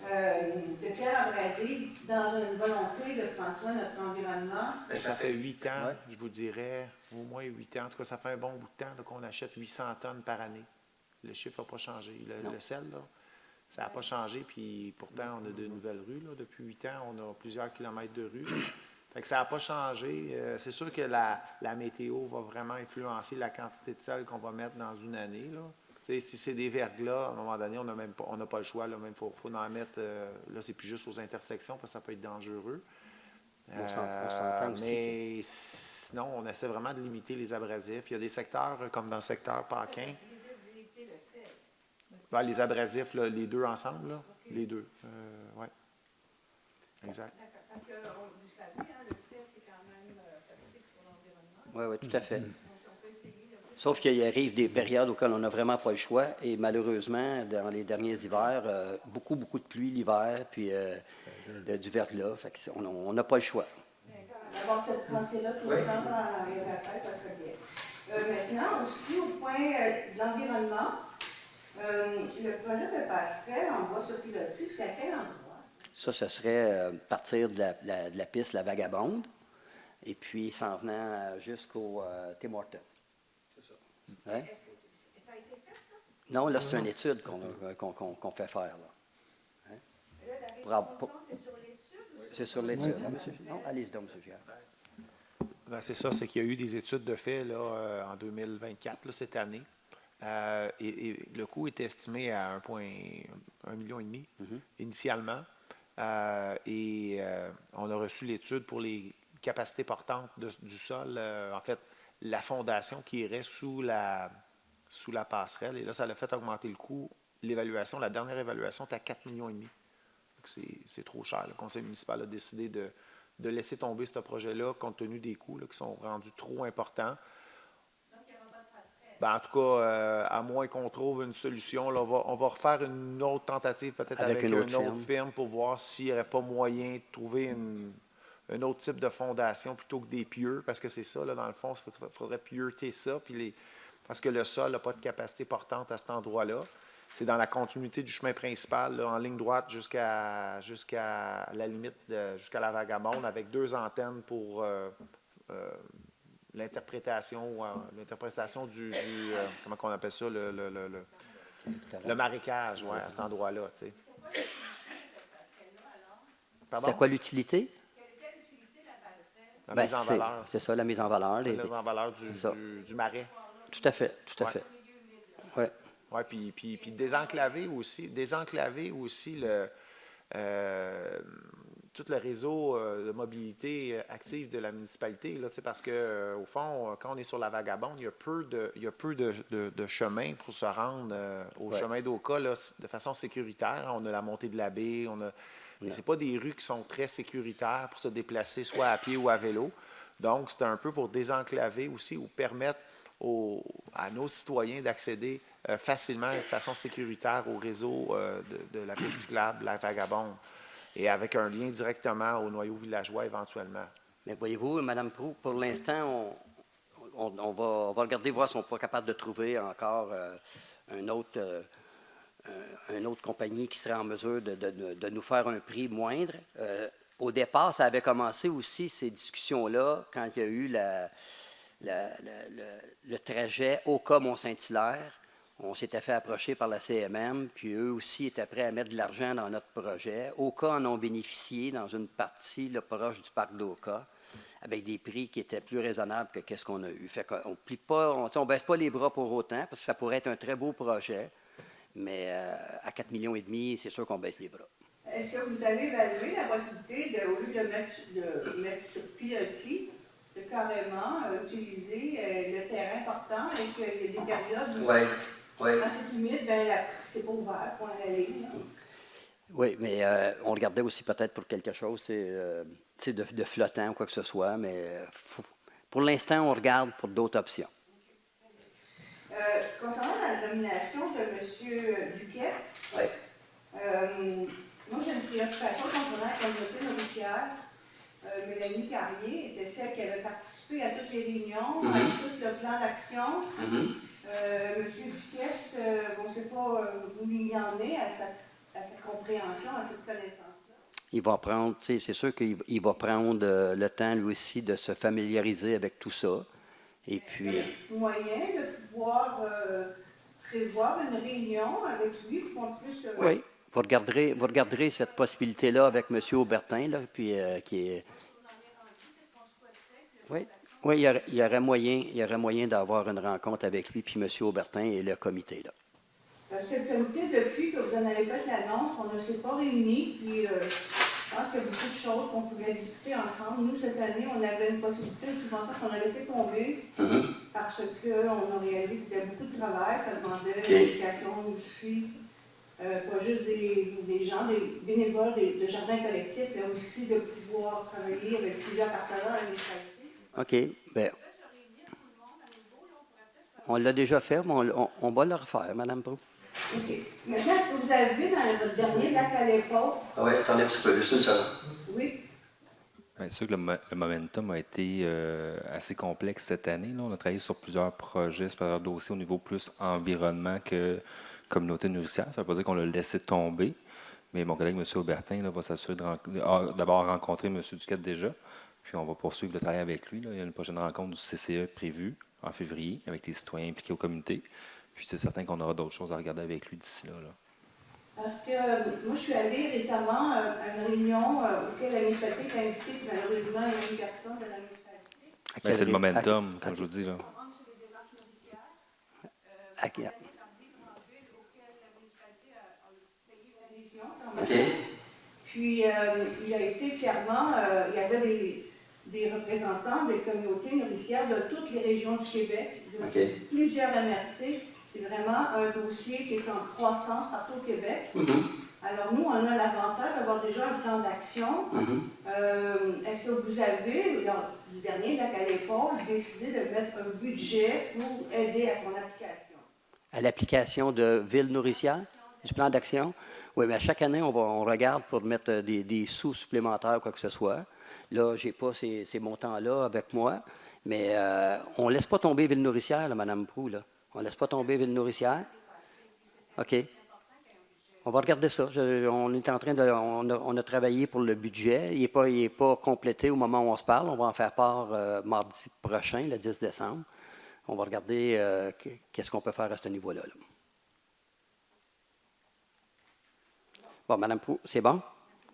de pierre abrasive, dans une volonté de prendre soin de notre environnement. Mais ça fait 8 ans, Ouais. je vous dirais, au moins 8 ans. En tout cas, ça fait un bon bout de temps là, qu'on achète 800 tonnes par année. Le chiffre n'a pas changé. Le sel, là, ça n'a pas changé. Puis pourtant, on a de nouvelles rues. Là. Depuis 8 ans, on a plusieurs kilomètres de rues. Fait que ça n'a pas changé. C'est sûr que la météo va vraiment influencer la quantité de sel qu'on va mettre dans une année. Là. Si c'est des verglas, à un moment donné, on n'a pas le choix. Il faut en mettre. Là, c'est plus juste aux intersections parce que ça peut être dangereux. On s'entend aussi. Mais sinon, on essaie vraiment de limiter les abrasifs. Il y a des secteurs, comme dans le secteur Paquin. Ben, les abrasifs, là, les deux ensemble, là, les deux. Oui. Exact. Parce que, vous savez, le sel, c'est quand même toxique sur l'environnement. Oui, oui, tout à fait. Sauf qu'il arrive des périodes auxquelles on n'a vraiment pas le choix. Et malheureusement, dans les derniers hivers, beaucoup de pluie l'hiver, puis du verglas. Fait on n'a pas le choix. D'avoir cette pensée-là tout le temps dans les tête, ça serait bien. Maintenant, aussi, au point de l'environnement, le projet de passerelle en bois sur pilotis, c'est à quel endroit? Ça, ce serait partir de la piste La Vagabonde, et puis s'en venant jusqu'au Tim Hortons. C'est ça. Hein? Est-ce que ça a été fait, ça? Non, là, c'est une étude qu'on fait faire. Là. Hein? Là, la réponse, c'est sur l'étude? C'est sur l'étude. Hein, monsieur? Non, allez-y donc, M. Giguère. Ben, c'est ça, c'est qu'il y a eu des études de fait là, en 2024, là, cette année. Et le coût est estimé à 1,5 million initialement. On a reçu l'étude pour les capacités portantes du sol. En fait, la fondation qui irait sous la passerelle. Et là, ça a fait augmenter le coût. L'évaluation, la dernière évaluation, est à 4,5 millions. Donc, c'est trop cher. Le conseil municipal a décidé de laisser tomber ce projet-là compte tenu des coûts là, qui sont rendus trop importants. Ben, en tout cas, à moins qu'on trouve une solution, là, on va refaire une autre tentative peut-être avec une autre firme pour voir s'il n'y aurait pas moyen de trouver un autre type de fondation plutôt que des pieux, parce que c'est ça, là, dans le fond, il faudrait pieuter ça, parce que le sol n'a pas de capacité portante à cet endroit-là. C'est dans la continuité du chemin principal, là, en ligne droite jusqu'à la limite, jusqu'à la Vagabonde, avec 2 antennes pour l'interprétation du comment on appelle ça, le marécage, ouais, à cet endroit-là. Tu sais. Pardon? C'est quoi l'utilité? Quelle utilité la passerelle? La Ben, mise en valeur. c'est ça, la mise en valeur. La mise en valeur du marais. Tout à fait, tout à fait. Ouais. Oui, puis désenclaver aussi tout le réseau de mobilité active de la municipalité, là, parce que au fond, quand on est sur la Vagabonde, il y a peu de chemin pour se rendre au chemin d'Oka là, de façon sécuritaire. On a la montée de la baie, mais ce pas des rues qui sont très sécuritaires pour se déplacer soit à pied ou à vélo. Donc, c'est un peu pour désenclaver aussi ou permettre à nos citoyens d'accéder facilement et de façon sécuritaire au réseau de la piste cyclable, la Vagabonde, et avec un lien directement au noyau villageois éventuellement. Mais voyez-vous, Mme Proulx, pour l'instant, on va regarder, voir si on n'est pas capable de trouver encore une autre compagnie qui serait en mesure de nous faire un prix moindre. Au départ, ça avait commencé aussi, ces discussions-là, quand il y a eu le trajet Oka-Mont-Saint-Hilaire. On s'était fait approcher par la CMM, puis eux aussi étaient prêts à mettre de l'argent dans notre projet. Oka en ont bénéficié dans une partie là, proche du parc d'Oka, avec des prix qui étaient plus raisonnables que ce qu'on a eu. Fait qu'on plie pas, on baisse pas les bras pour autant, parce que ça pourrait être un très beau projet, mais à 4,5 millions, c'est sûr qu'on baisse les bras. Est-ce que vous avez évalué la possibilité, au lieu de mettre sur pilotis, de carrément utiliser le terrain portant? Est-ce qu'il y a des périodes où, quand c'est humide, c'est pas ouvert, point à la ligne? Oui, mais on regardait aussi peut-être pour quelque chose de flottant ou quoi que ce soit, mais pour l'instant, on regarde pour d'autres options. Concernant la nomination de M. Duquette, moi j'ai une préoccupation concernant la communauté nourricière. Mélanie Carrier était celle qui avait participé à toutes les réunions, à tout le plan d'action. M. Duquette, on ne sait pas où il en est à sa compréhension, à cette connaissance-là. Il va prendre, c'est sûr qu'il va prendre le temps, lui aussi, de se familiariser avec tout ça. Et puis. Il y a moyen de pouvoir prévoir une réunion avec lui pour qu'on puisse. Oui. Vous regarderez cette possibilité-là avec M. Aubertin, là, puis, qui est... Oui, il y aurait moyen d'avoir une rencontre avec lui, puis M. Aubertin et le comité. Là. Parce que le comité, depuis que vous en avez fait l'annonce, on ne s'est pas réunis, puis je pense qu'il y a beaucoup de choses qu'on pouvait discuter ensemble. Nous, cette année, on avait une possibilité de subvention qu'on a laissé tomber, parce qu'on a réalisé qu'il y avait beaucoup de travail, ça demandait l'implication aussi. Pas juste des gens, des bénévoles de jardins collectifs, mais aussi de pouvoir travailler avec plusieurs partenaires à l'administration. OK. Bien, on l'a déjà fait, mais on va le refaire, Mme Proulx. OK. Maintenant, est-ce que vous avez dans votre dernier lac à l'époque? Ah oui, attendez un petit peu, juste une seconde. Oui. Bien sûr que le momentum a été assez complexe cette année. Là. On a travaillé sur plusieurs projets, sur plusieurs dossiers au niveau plus environnement que communauté nourricière. Ça ne veut pas dire qu'on l'a laissé tomber, mais mon collègue M. Aubertin là, va s'assurer d'abord rencontrer M. Duquette déjà, puis on va poursuivre le travail avec lui. Là. Il y a une prochaine rencontre du CCE prévue en février avec les citoyens impliqués aux communautés. Puis c'est certain qu'on aura d'autres choses à regarder avec lui d'ici là. Parce que moi, je suis allée récemment à une réunion auquel la municipalité est invitée, puis malheureusement, il y a une personne de la municipalité. C'est le momentum, comme je vous dis. Là. Puis, il a été clairement, il y avait des représentants des communautés nourricières de toutes les régions du Québec, de plusieurs MRC. C'est vraiment un dossier qui est en croissance partout au Québec. Alors, nous, on a l'avantage d'avoir déjà un plan d'action. Est-ce que vous avez, lors du dernier lac à l'épaule, décidé de mettre un budget pour aider à son application? À l'application de Ville nourricière, du plan d'action? Oui, mais à chaque année, on regarde pour mettre des sous supplémentaires, quoi que ce soit. Là, je n'ai pas ces montants-là avec moi, mais on ne laisse pas tomber Ville nourricière, là, Mme Proulx, là. On ne laisse pas tomber Ville nourricière. OK. On va regarder ça. On est en train de. On a travaillé pour le budget. Il n'est pas complété au moment où on se parle. On va en faire part mardi prochain, le 10 décembre. On va regarder qu'est-ce qu'on peut faire à ce niveau-là. Là. Bon, Mme Proulx, c'est bon?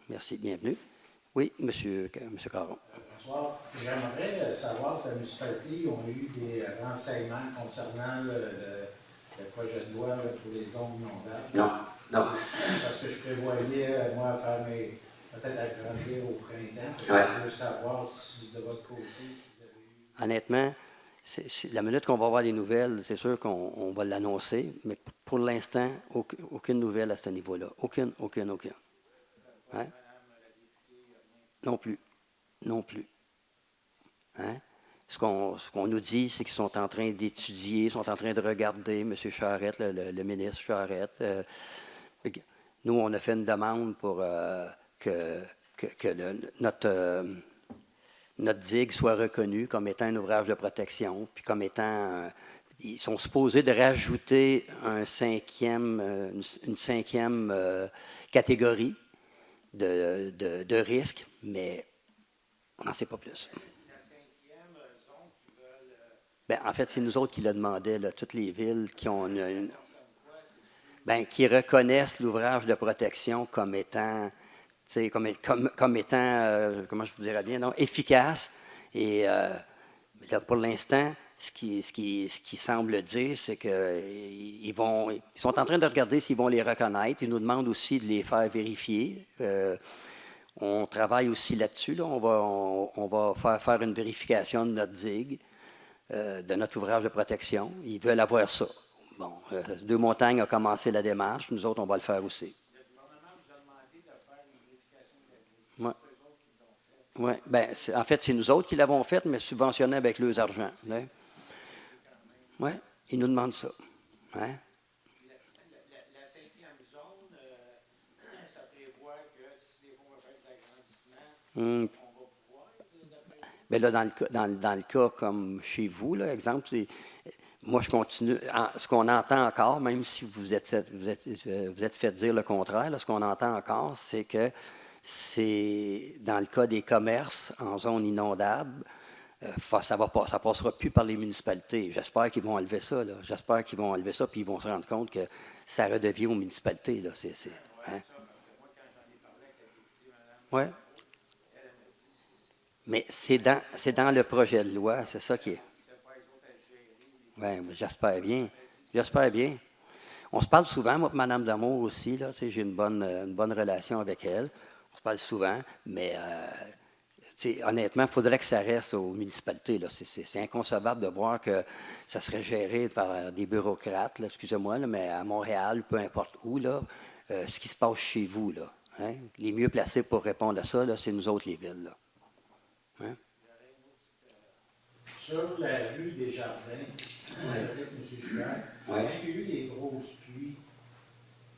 Merci, bienvenue. Oui, M. Caron. Bonsoir. J'aimerais savoir si la municipalité a eu des renseignements concernant le projet de loi pour les zones inondables. Non. Parce que je prévoyais, moi, faire peut-être agrandir au printemps. Ouais. Je veux savoir si de votre côté, si vous avez eu... Honnêtement, la minute qu'on va avoir des nouvelles, c'est sûr qu'on va l'annoncer, mais pour l'instant, aucune nouvelle à ce niveau-là. Aucune. Hein? Non plus. Hein? Ce qu'on nous dit, c'est qu'ils sont en train d'étudier, sont en train de regarder, M. Charette, le ministre Charette. Nous, on a fait une demande pour que notre digue soit reconnue comme étant un ouvrage de protection, puis comme étant... ils sont supposés de rajouter une cinquième catégorie de risque, mais on n'en sait pas plus. Bien, en fait, c'est nous autres qui le demandaient, là, toutes les villes qui ont qui reconnaissent l'ouvrage de protection comme étant, comme étant, comment je vous dirais bien, non, efficace. Et là, pour l'instant, ce qui semble dire, c'est qu'ils sont en train de regarder s'ils vont les reconnaître. Ils nous demandent aussi de les faire vérifier. On travaille aussi là-dessus. Là. On va faire une vérification de notre digue, de notre ouvrage de protection. Ils veulent avoir ça. Bon, Deux-Montagnes a commencé la démarche. Nous autres, on va le faire aussi. Le gouvernement vous a demandé de faire une vérification de la digue. Ouais. C'est eux autres qui l'ont fait. Oui, bien, en fait, c'est nous autres qui l'avons fait, mais subventionnés avec leurs argent. Oui, ils nous demandent ça. Hein? La cinquième zone, ça prévoit que si des fois on va faire des agrandissements, on va pouvoir, d'après vous? Bien là, dans le cas comme chez vous, là, exemple, moi, je continue. Ce qu'on entend encore, même si vous êtes fait dire le contraire, là, ce qu'on entend encore, c'est que c'est dans le cas des commerces en zone inondable, ça ne passera plus par les municipalités. J'espère qu'ils vont enlever ça. Là. J'espère qu'ils vont enlever ça, puis ils vont se rendre compte que ça redevient aux municipalités. Là. Hein? Oui. Mais c'est dans le projet de loi, c'est ça qui est. Oui, j'espère bien. J'espère bien. On se parle souvent, moi et Mme Damour aussi. Là, j'ai une bonne relation avec elle. On se parle souvent, mais honnêtement, il faudrait que ça reste aux municipalités. Là. C'est inconcevable de voir que ça serait géré par des bureaucrates, là, excusez-moi, là, mais à Montréal, peu importe où, là, ce qui se passe chez vous. Là, hein? Les mieux placés pour répondre à ça, là, c'est nous autres, les villes. Là. Hein? Sur la rue des Jardins, avec M. Giguère, quand il y a eu des grosses pluies,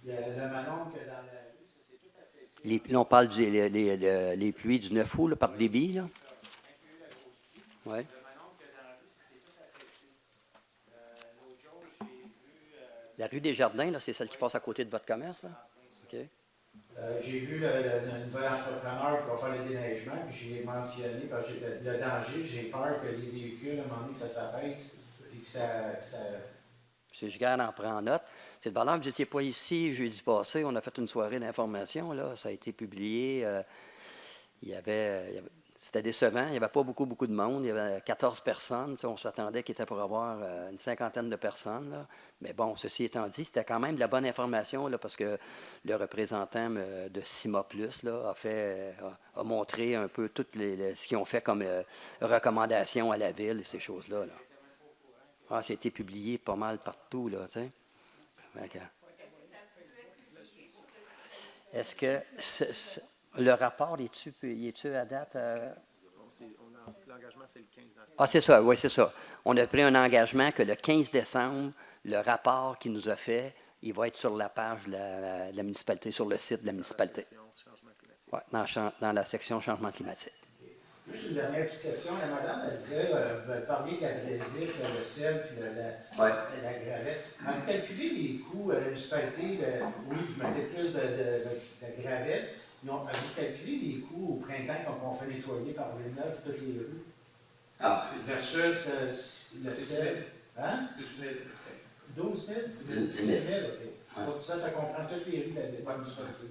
il y a le Manon que dans la rue, ça s'est tout affaissé. Là, on parle des pluies du 9 août, là, par débit. Là. Quand il y a eu la grosse pluie, Ouais. le Manon que dans la rue, ça s'est tout affaissé. L'autre jour, j'ai vu... La rue des Jardins, là, c'est celle qui passe à côté de votre commerce. Là? OK. J'ai vu le nouvel entrepreneur qui va faire le déneigement, puis j'ai mentionné, parce que le danger, j'ai peur que les véhicules, à un moment donné, que ça s'affaisse et que ça... M. Giguère en prend note. C'est de valeur, vous n'étiez pas ici jeudi passé. On a fait une soirée d'information. Là. Ça a été publié. C'était décevant. Il n'y avait pas beaucoup de monde. Il y avait 14 personnes. On s'attendait qu'il était pour avoir une cinquantaine de personnes. Là. Mais bon, ceci étant dit, c'était quand même de la bonne information là, parce que le représentant de CIMA Plus là, a montré un peu tout ce qu'ils ont fait comme recommandations à la ville et ces choses-là. Là. Ah, ça a été publié pas mal partout. Là, tu sais. Est-ce que le rapport, est-tu à date? L'engagement, c'est le 15 dans Ah, c'est ça, oui, c'est ça. On a pris un engagement que le 15 décembre, le rapport qu'il nous a fait, il va être sur la page de la municipalité, sur le site de la municipalité. Oui, dans la section changement climatique. Juste une dernière petite question. La madame, elle disait, vous parliez de l'abrésif, le sel, puis la gravette. Vous calculez les coûts à la municipalité, oui, vous mettez plus de gravette, mais avez-vous calculé les coûts au printemps quand on fait nettoyer par Villeneuve toutes les rues? Ah. Versus le sel. Hein? 12 000? 10 000, OK. Ça comprend toutes les rues de la municipalité.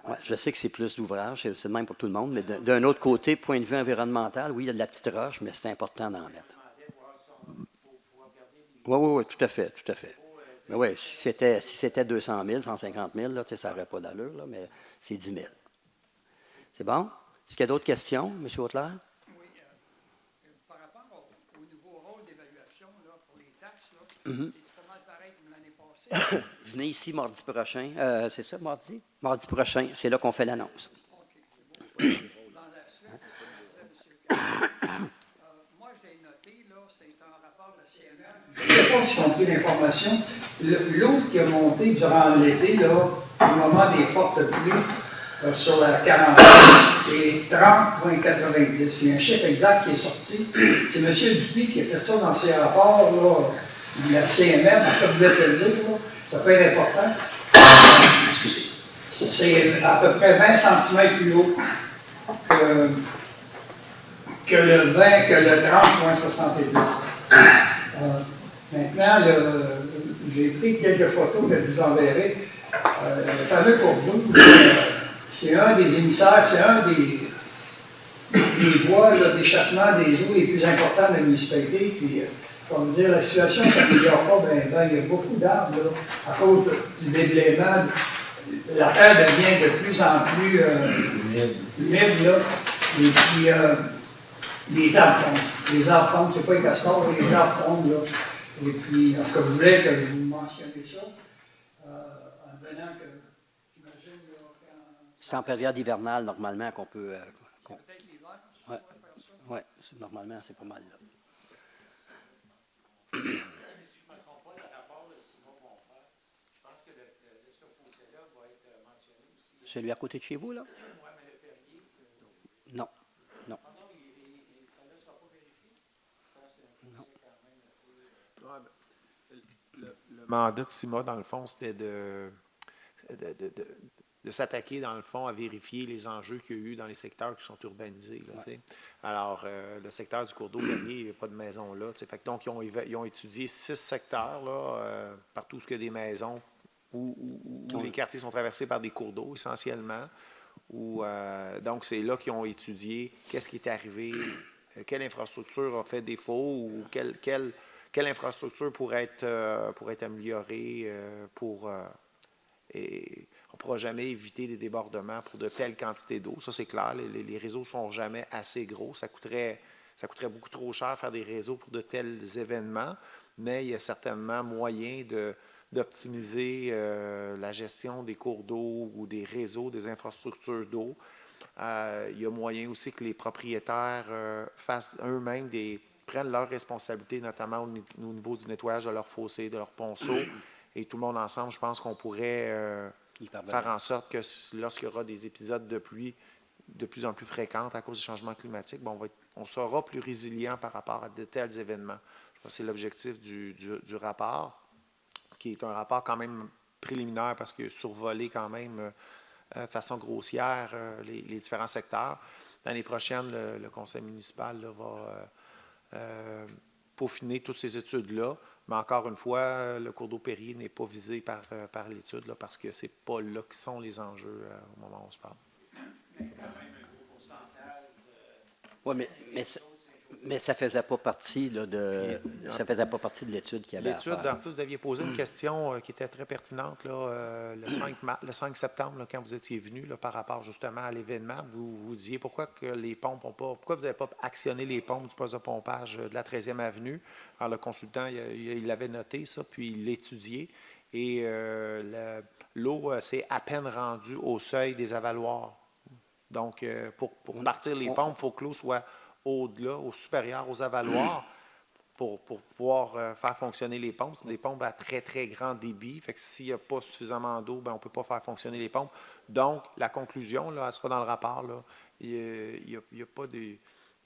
Ouais, je sais que c'est plus d'ouvrage, c'est le même pour tout le monde, mais d'un autre côté, point de vue environnemental, oui, il y a de la petite roche, mais c'est important d'en mettre. Oui, tout à fait. Mais oui, si c'était 200 000, 150 000, là, ça n'aurait pas d'allure, là, mais c'est 10 000. C'est bon? Est-ce qu'il y a d'autres questions, M. Hautelaire? Oui, par rapport au nouveau rôle d'évaluation pour les taxes, c'est pas mal pareil comme l'année passée. Venez ici mardi prochain. C'est ça, mardi? Mardi prochain, c'est là qu'on fait l'annonce. Dans la suite, sais pas si on a pris l'information. L'eau qui a monté durant l'été, là, au moment des fortes pluies sur la 40, c'est 30,90. Il y a un chiffre exact qui est sorti. C'est M. Dupuis qui a fait ça dans ses rapports, là, de la CMR, parce que vous voulez te le dire, là, ça peut être important. Excusez. C'est à peu près 20 cm plus haut que le 30,70. Maintenant, j'ai pris quelques photos que je vous enverrai. Le fameux cours d'eau, c'est un des émissaires, c'est un des voies d'échappement des eaux les plus importantes de la municipalité. Puis, comme dire, la situation ne s'améliore pas, il y a beaucoup d'arbres là, à cause du déblaiement. La terre devient de plus en plus humide, là, et puis les arbres tombent. Les arbres tombent, c'est pas les castors, les arbres tombent, là. Et puis, en tout cas, je voulais que vous mentionniez ça, en venant que, j'imagine, là, quand... C'est en période hivernale, normalement, qu'on peut... Oui, normalement, c'est pas mal, là. Si je ne me trompe pas, le rapport de Simon Bonfrère, je pense que ce fossé-là va être mentionné aussi. Celui à côté de chez vous, là? Oui, mais le Perrier. Non. Non. Ah non, ça ne sera pas vérifié. Je pense que c'est quand même assez. Le mandat de Simon, dans le fond, c'était de s'attaquer, dans le fond, à vérifier les enjeux qu'il y a eu dans les secteurs qui sont urbanisés. Là, ouais. Alors, le secteur du cours d'eau, il n'y a pas de maison là. Fait que, donc, ils ont étudié 6 secteurs, là, partout où il y a des maisons, où les quartiers sont traversés par des cours d'eau, essentiellement. Donc, c'est là qu'ils ont étudié qu'est-ce qui est arrivé, quelle infrastructure a fait défaut, ou quelle infrastructure pourrait être améliorée et on ne pourra jamais éviter des débordements pour de telles quantités d'eau. Ça, c'est clair. Les réseaux ne sont jamais assez gros. Ça coûterait beaucoup trop cher faire des réseaux pour de tels événements, mais il y a certainement moyen d'optimiser la gestion des cours d'eau ou des réseaux, des infrastructures d'eau. Il y a moyen aussi que les propriétaires fassent eux-mêmes prennent leurs responsabilités, notamment au niveau du nettoyage de leurs fossés, de leurs ponceaux. Et tout le monde ensemble, je pense qu'on pourrait faire en sorte que lorsqu'il y aura des épisodes de pluie de plus en plus fréquents à cause du changement climatique, on sera plus résilient par rapport à de tels événements. Je pense que c'est l'objectif du rapport, qui est un rapport quand même préliminaire parce qu'il a survolé quand même de façon grossière les différents secteurs. L'année prochaine, le conseil municipal là, va peaufiner toutes ces études-là. Mais encore une fois, le cours d'eau Perrier n'est pas visé par l'étude là, parce que ce n'est pas là que sont les enjeux au moment où on se parle. Mais quand même un gros pourcentage de... Oui, mais ça ne faisait pas partie là, ça faisait pas partie de l'étude qu'il y avait. L'étude, en fait, vous aviez posé une question qui était très pertinente là, le 5 septembre, là, quand vous étiez venu là, par rapport justement à l'événement. Vous disiez pourquoi vous n'avez pas actionné les pompes du poste de pompage de la 13e avenue. Alors, le consultant, il avait noté ça, puis il l'étudiait. Et l'eau s'est à peine rendue au seuil des avaloirs. Donc, pour partir les pompes, il faut que l'eau soit au-delà, au supérieur aux avaloirs pour pouvoir faire fonctionner les pompes. C'est des pompes à très, très grand débit. Fait que s'il n'y a pas suffisamment d'eau, on ne peut pas faire fonctionner les pompes. Donc, la conclusion, là, elle sera dans le rapport. Là. Il n'y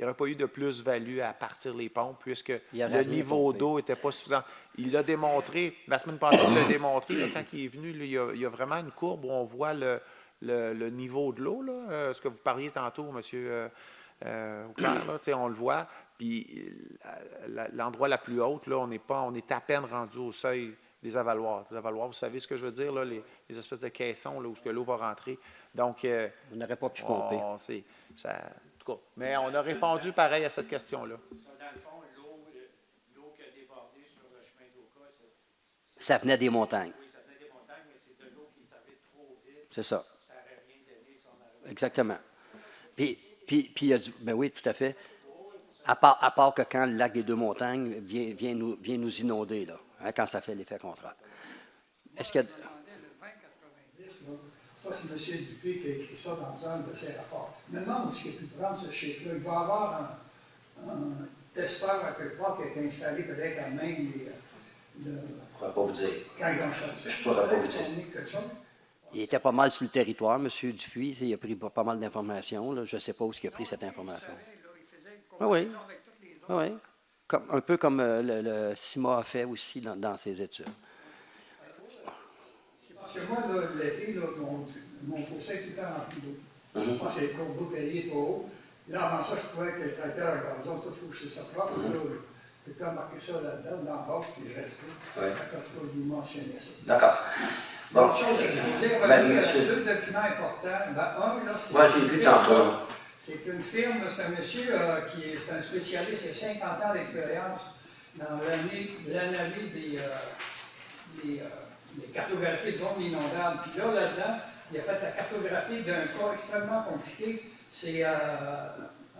aurait pas eu de plus-value à partir les pompes puisque le niveau d'eau n'était pas suffisant. Il l'a démontré, la semaine passée, il l'a démontré. Là, quand il est venu, là, il y a vraiment une courbe où on voit le niveau de l'eau. Ce que vous parliez tantôt, M. Auclair, là, on le voit. Puis l'endroit la plus haute, là, on est à peine rendu au seuil des avaloirs. Des avaloirs, vous savez ce que je veux dire, là, les espèces de caissons là, où l'eau va rentrer. Donc, on n'aurait pas pu pomper. En tout cas, mais on a répondu pareil à cette question-là. Dans le fond, l'eau qui a débordé sur le chemin d'Oka, ça venait des montagnes. Oui, ça venait des montagnes, mais c'est de l'eau qui est arrivée trop vite. C'est ça. Ça n'aurait rien donné si on avait... Exactement. Puis il y a ben oui, tout à fait. À part que quand le lac des Deux-Montagnes vient nous inonder, là, hein, quand ça fait l'effet contraire. Est-ce que... Ça, c'est M. Dupuis qui a écrit ça dans un de ses rapports. Je me demande où il a pu prendre ce chiffre-là. Il va y avoir un testeur à quelque part qui a été installé peut-être à même Je ne pourrais pas vous dire. Quand ils ont fait ça? Je pourrais pas vous dire. Quelque chose? Il était pas mal sur le territoire, M. Dupuis. Il a pris pas mal d'informations. Là. Je ne sais pas où il a pris cette information. Oui. Oui. Un peu comme le CIMA a fait aussi dans ses études. Parce que moi, là, l'été, là, mon fossé est tout le temps rempli d'eau. Je pense que le cours d'eau payé trop haut. Là, avant ça, je trouvais que le tracteur à gazon, tout faut que c'est ça propre. Je peux marquer ça là-dedans, dans la base, puis je reste là. Quand tu vas vous mentionner ça. D'accord. Bon. Autre chose, je disais, deux documents importants. Un, là, c'est. Moi, j'ai vu tantôt. C'est une firme, c'est un monsieur qui est un spécialiste, il a 50 ans d'expérience dans l'analyse des cartographies de zones inondables. Puis là-dedans, il a fait la cartographie d'un cas extrêmement compliqué. C'est à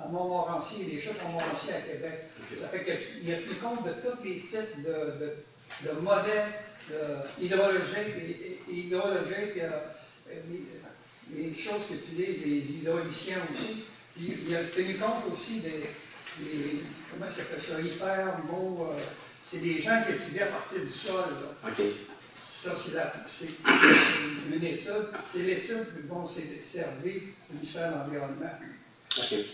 Montmorency, les chutes à Montmorency à Québec. Ça fait qu'il a pris compte de tous les types de modèles hydrologiques, les choses qu'utilisent les hydrauliciens aussi. Puis il a tenu compte aussi des comment ça s'appelle ça, hypermots, c'est des gens qui étudient à partir du sol. Là. Okay. Ça, c'est une étude. C'est l'étude dont s'est servi le ministère de l'Environnement. Okay.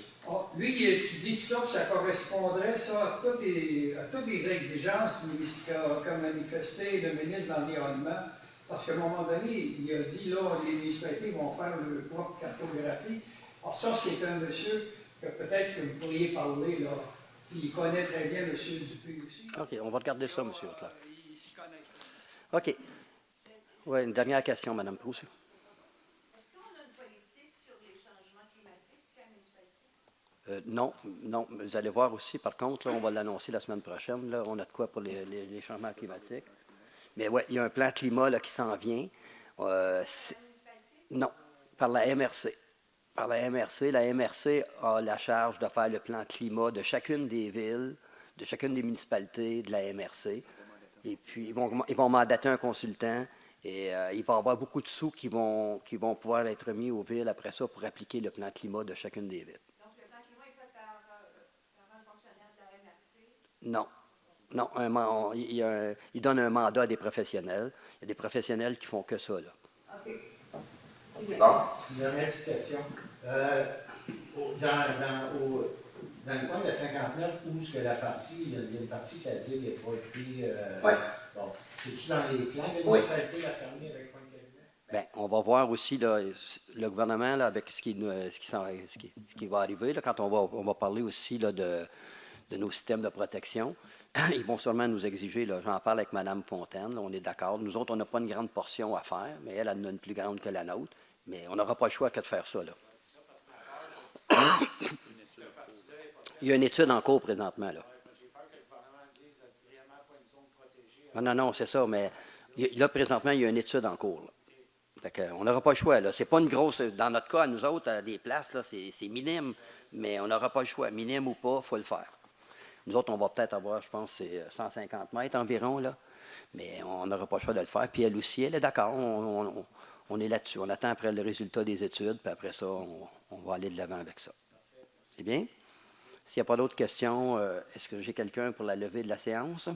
Lui, il étudie tout ça, puis ça correspondrait ça, à toutes les exigences qu'a manifesté le ministre de l'Environnement. Parce qu'à un moment donné, il a dit, là, les municipalités vont faire leur propre cartographie. Alors ça, c'est un monsieur que peut-être que vous pourriez parler, là. Puis il connaît très bien M. Dupuis aussi. OK, on va regarder ça, M. Auclair. Il s'y connaît. OK. Oui, une dernière question, Mme Proust. Est-ce qu'on a une politique sur les changements climatiques ici à la municipalité? Non. Vous allez voir aussi, par contre, là, on va l'annoncer la semaine prochaine. Là, on a de quoi pour les changements climatiques. Mais oui, il y a un plan climat là, qui s'en vient. Non, par la MRC. Par la MRC. La MRC a la charge de faire le plan climat de chacune des villes, de chacune des municipalités de la MRC. Et puis, ils vont mandater un consultant et il va y avoir beaucoup de sous qui vont pouvoir être mis aux villes après ça pour appliquer le plan climat de chacune des villes. Donc, le plan climat est fait par un fonctionnaire de la MRC? Non. Non, il donne un mandat à des professionnels. Il y a des professionnels qui font que ça, là. OK. Bon. Une dernière petite question. Dans le coin de 59, où est-ce que la partie, il y a une partie qui a dit qu'il n'est pas écrit. Oui. Bon. C'est-tu dans les plans de la municipalité, la fermier avec point de cabinet? Bien, on va voir aussi là, le gouvernement là, avec ce qui va arriver, là, quand on va parler aussi là, de nos systèmes de protection. Ils vont sûrement nous exiger, là, j'en parle avec Mme Fontaine, là, on est d'accord. Nous autres, on n'a pas une grande portion à faire, mais elle en a une plus grande que la nôtre. Mais on n'aura pas le choix que de faire ça. Là. Il y a une étude en cours présentement. Là. Non, c'est ça, mais là, présentement, il y a une étude en cours. Là. Fait qu'on n'aura pas le choix. Là. C'est pas une grosse. Dans notre cas, nous autres, à des places, là, c'est minime, mais on n'aura pas le choix. Minime ou pas, il faut le faire. Nous autres, on va peut-être avoir, je pense, c'est 150 mètres environ, là, mais on n'aura pas le choix de le faire. Puis elle aussi, elle est d'accord. On est là-dessus. On attend après le résultat des études, puis après ça, on va aller de l'avant avec ça. C'est bien? S'il n'y a pas d'autres questions, est-ce que j'ai quelqu'un pour la levée de la séance?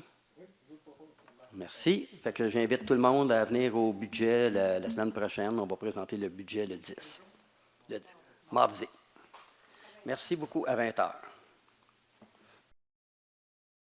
Merci. Fait que j'invite tout le monde à venir au budget la semaine prochaine. On va présenter le budget le 10, mardi. Merci beaucoup, à 20h.